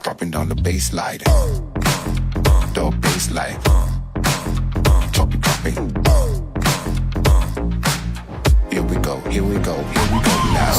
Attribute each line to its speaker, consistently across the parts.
Speaker 1: dropping down the bass line. The bass line. Dropping. Here we go now.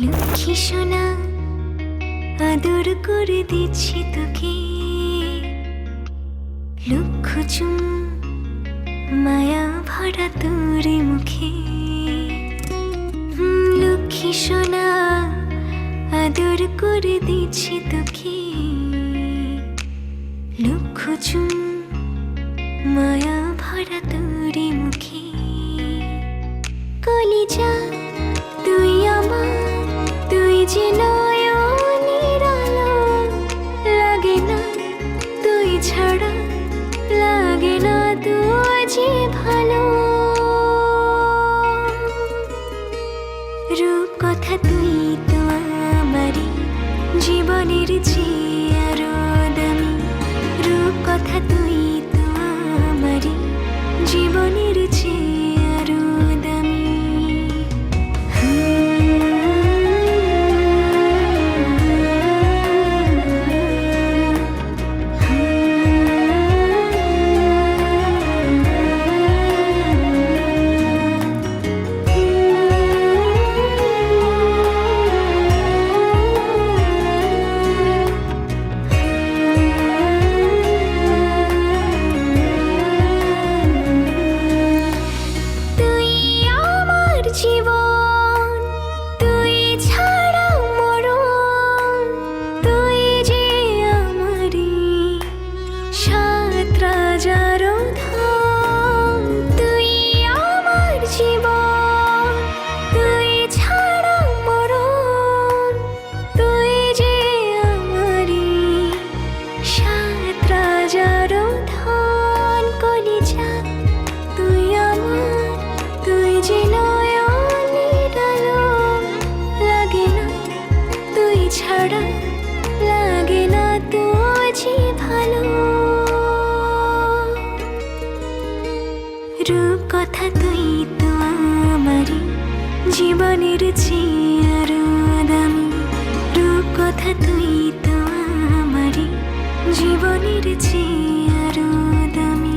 Speaker 2: Lakshmi সোনা আদর করে দিচ্ছি তোকে, লক্ষ চুম মায়া ভরা তোর মুখে। লক্ষ্মী সোনা আদর করে দিচ্ছি তোকে, লক্ষ চুম মায়া ভরা তোর মুখে। কলিজা তুই আমার, তুই যে নয়নের আলো, লাগে না তুই ছাড়া, লাগে না তুই যে ভালো। রূপ কথা তুই তো আমারই জীবনের চেয়ে আরো দামি, রূপ কথা তুই তো আমারই জীবনের চেয়ে আরো দামি। রূপ কথা তুই তো আমারই জীবনের চেয়ে আরো দামি, রূপ কথা তুই তো আমারই জীবনের চেয়ে আরো দামি।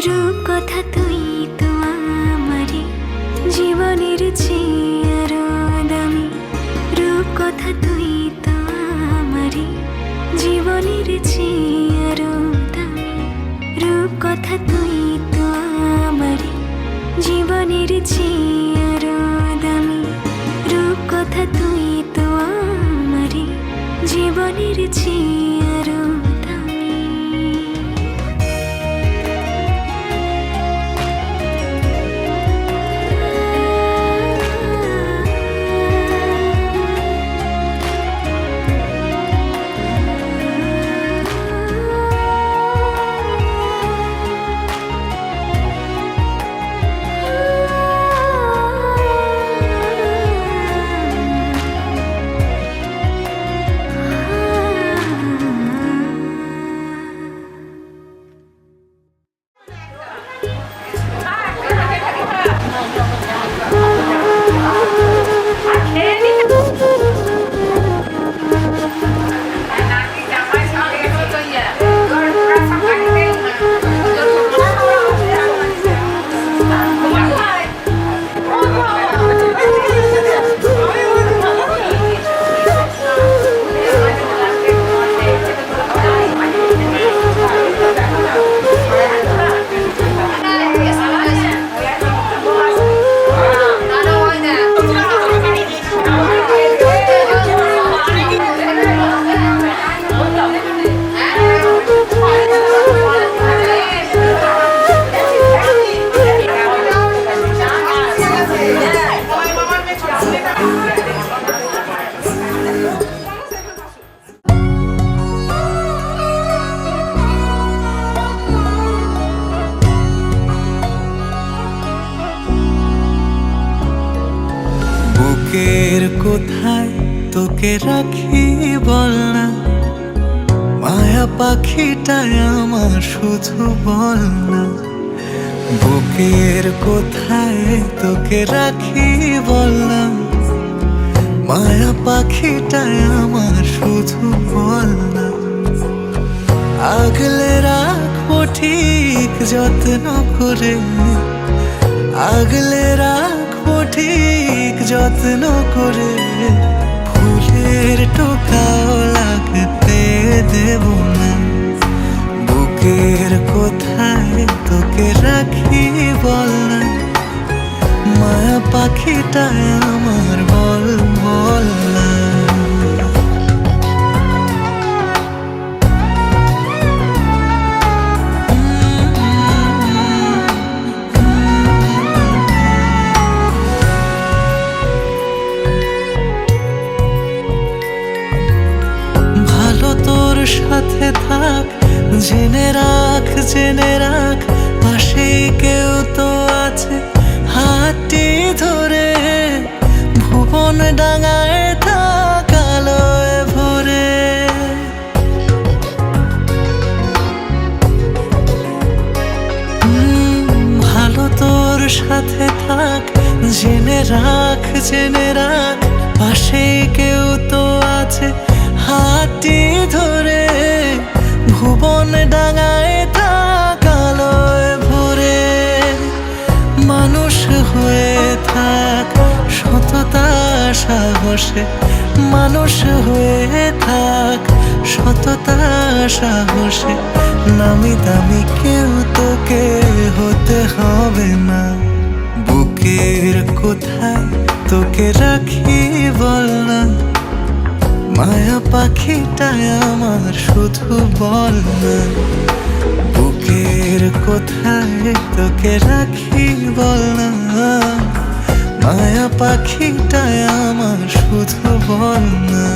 Speaker 2: রূপ কথা তুই তো আমারই জীবনের চেয়ে আরো দামি, রূপ কথা তুই তো আমারই জীবনের চেয়ে আরো দামি, রূপ কথা তুই তো আমারই জীবনের চেয়ে আরো দামি, রূপ কথা তুই তো আমারই জীবনের চেয়ে আরো দামি।
Speaker 3: বুকের কোথায় তোকে রাখি বল না, মায়া পাখিটায় আমার শুধু বল না। বুকের কোথায় তোকে রাখি বল না, মায়া পাখিটায় আমার শুধু বল না। আগলে রাখবো ঠিক যত্ন করে, আগলে রাখবো ঠিক যত্ন করে। ফুলের টোকাও লাগতে দেব না। বুকের কোথায় তোকে রাখি বল না, মায়া পাখিটায় আমার বল বল না। ভালো তোর সাথে থাক, জেনে রাখ জেনে রাখ, পাশেই কেউ তো আছে হাতটি ধরে। ভুবন ডাঙায় থাক আলোয় ভরে। ভালো তোর সাথে থাক, জেনে রাখ জেনে রাখ, পাশেই কেউ তো আছে হাতটি ধরে। ভুবন ডাঙায় থাক আলোয় ভরে। মানুষ হয়ে থাক সততা সাহসে, মানুষ হয়ে থাক সততা সাহসে। নামি দামি কেউ তোকে হতে হবে না। বুকের কোথায় তোকে রাখি বল না, মায়া পাখিটায় আমার শুধু বল না। বুকের কোথায় তোকে রাখি বল না, মায়া পাখিটায় আমার শুধু বল না।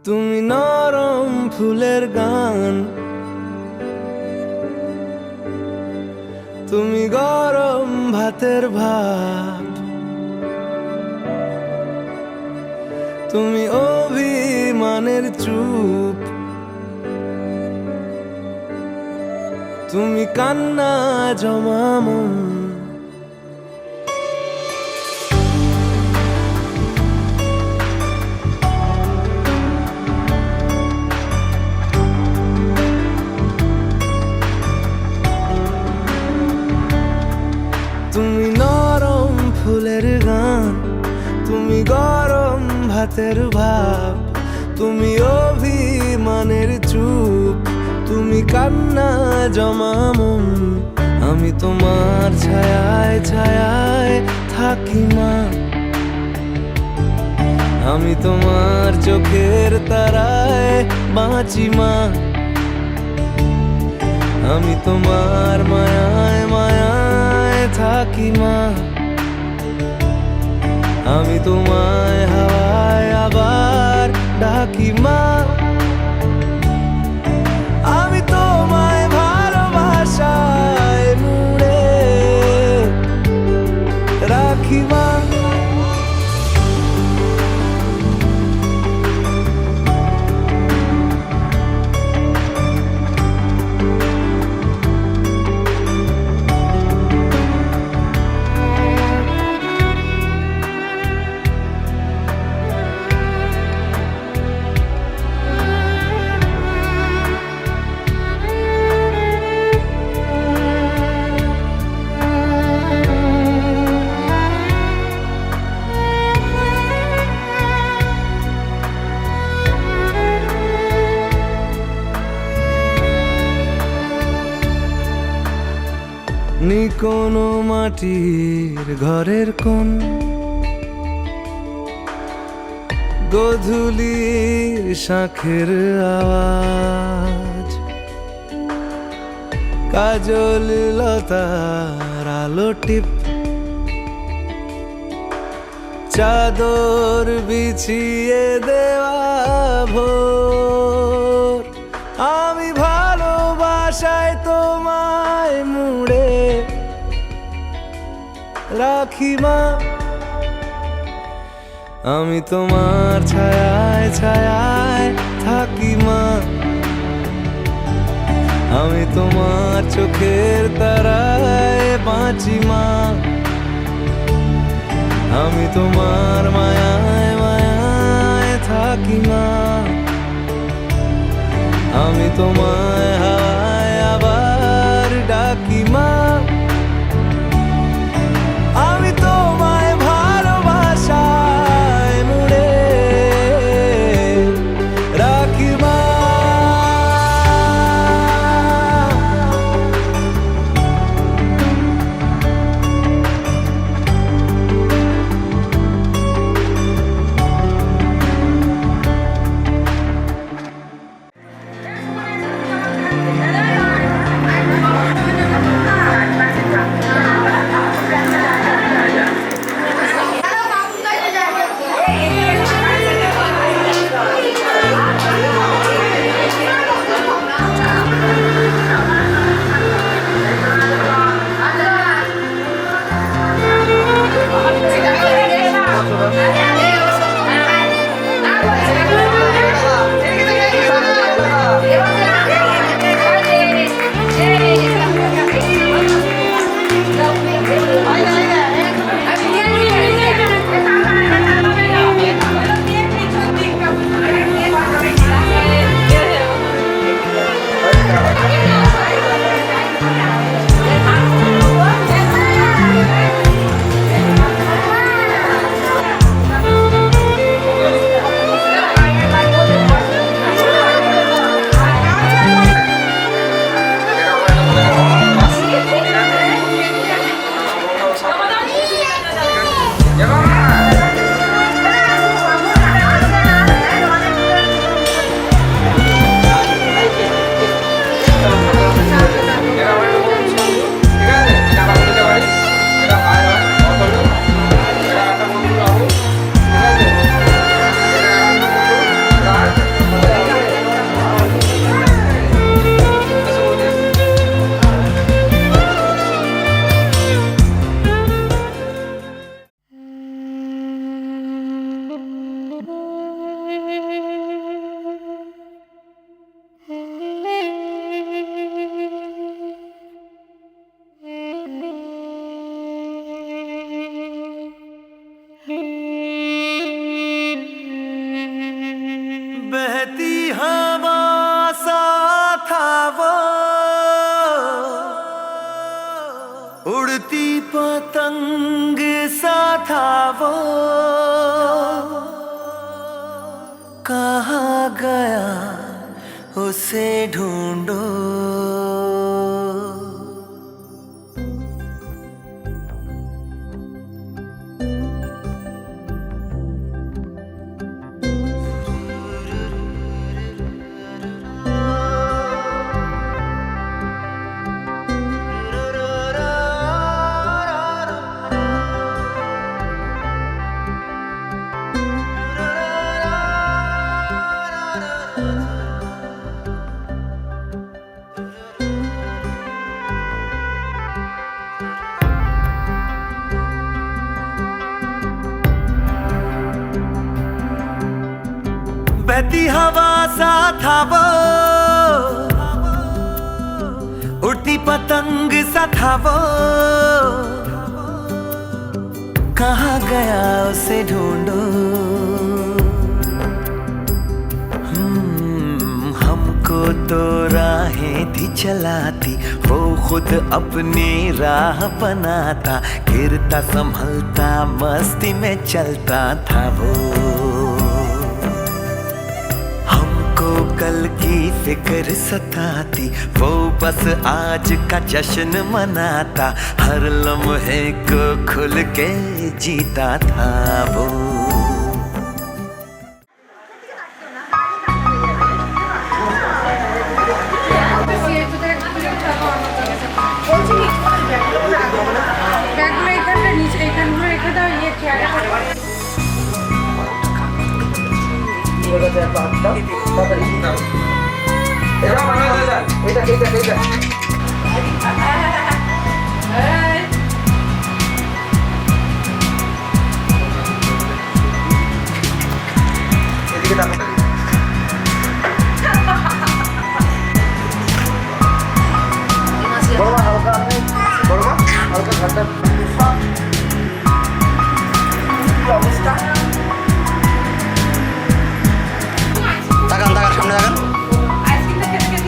Speaker 4: তুমি নরম ফুলের গান, তুমি গরম ভাতের ভাত, তুমি অভিমানের চুপ, তুমি কান্না জমা মন। তুমি নরম ফুলের গান, তুমি গরম ভাতের ভাব, তুমি অভিমানের চুপ, তুমি কান্না জমা মন। আমি তোমার ছায়ায় ছায়ায় থাকি মা, আমি তোমার চোখের তারায় বাঁচি মা। আমি তোমার মায়ায় মায়ায় থাকি মা, আমি তোমায় হাওয়ায় আবার ডাকি মা। আমি তোমায় ভালোবাসায় মুড়ে নি কোনো মাটির ঘরের কোন গধূলির শাঁখের আওয়াজ কাজল লতার আলো টিপ চাদর বিছিয়ে দেওয়া ভোর আমি ভালোবাসায় তোমায় মুড়ে রাখি মা আমি তোমার ছায়ায় ছায়ায় থাকি মা আমি তোমার চোখের তারায় বাঁচি মা আমি তোমার মায়ায় মায়ায় থাকি মা আমি তোমায় হাওয়ায় আবার ডাকি মা আমি তোমায় ভালোবাসায় মুড়ে রাখি মা बहती हवा सा था वो उड़ती पतंग सा था वो कहाँ गया उसे ढूंढो बहती हवा सा था वो उड़ती पतंग सा था वो कहाँ गया उसे ढूंढो हमको तो राहें थी चलाती वो खुद अपनी राह बनाता गिरता संभलता मस्ती में चलता था वो कल की
Speaker 3: फिक्र सताती, वो बस आज का जश्न मनाता, हर लम्हे को खुल के जीता था वो।
Speaker 5: ব্যাগগুলো এখানটা নিচে এখানগুলো রেখে দাও ইয়ে চেয়ারে
Speaker 3: তাকান তাকান সামনে তাকান।
Speaker 5: আইসক্রিমটা খেতে খেতে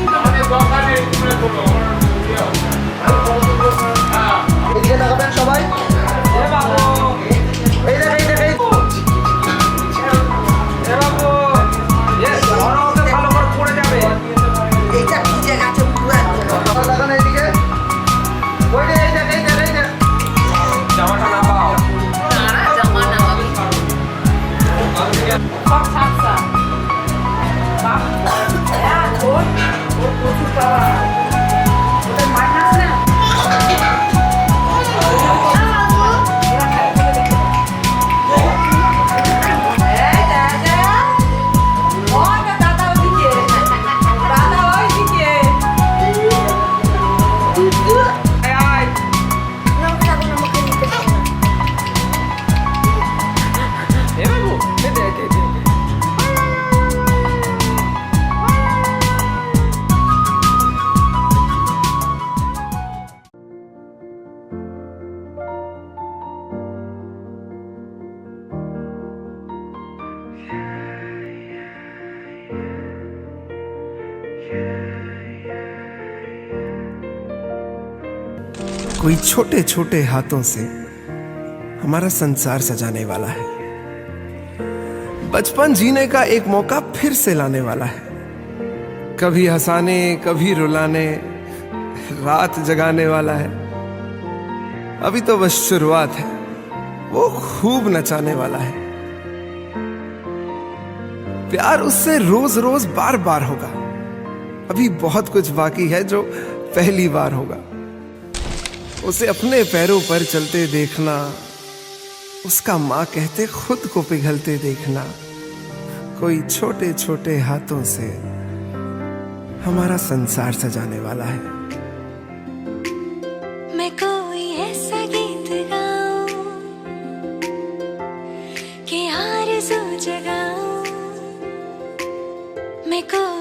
Speaker 3: এদিকে তাকাবেন সবাই। এই দেখ এই দেখ এই তাকান এইদিকে। ওই যে এই দেখ এই দেখ এই দেখ।
Speaker 5: সব ছাপসা বাপ হ্যাঁ ওর প্রচুর পাওয়া ওদের মাইনাস না
Speaker 4: कोई छोटे छोटे हाथों से हमारा संसार सजाने वाला है, बचपन जीने का एक मौका फिर से लाने वाला है, कभी हंसाने कभी रुलाने रात जगाने वाला है। अभी तो बस शुरुआत है, वो खूब नचाने वाला है। प्यार उससे रोज रोज बार बार होगा, अभी बहुत कुछ बाकी है जो पहली बार होगा। उसे अपने पैरों पर चलते देखना, उसका माँ कहते खुद को पिघलते देखना, कोई छोटे छोटे हाथों से हमारा संसार सजाने वाला है।
Speaker 2: मैं कोई ऐसा गीत गाऊं कि आरज़ू जगाऊं, मैं कोई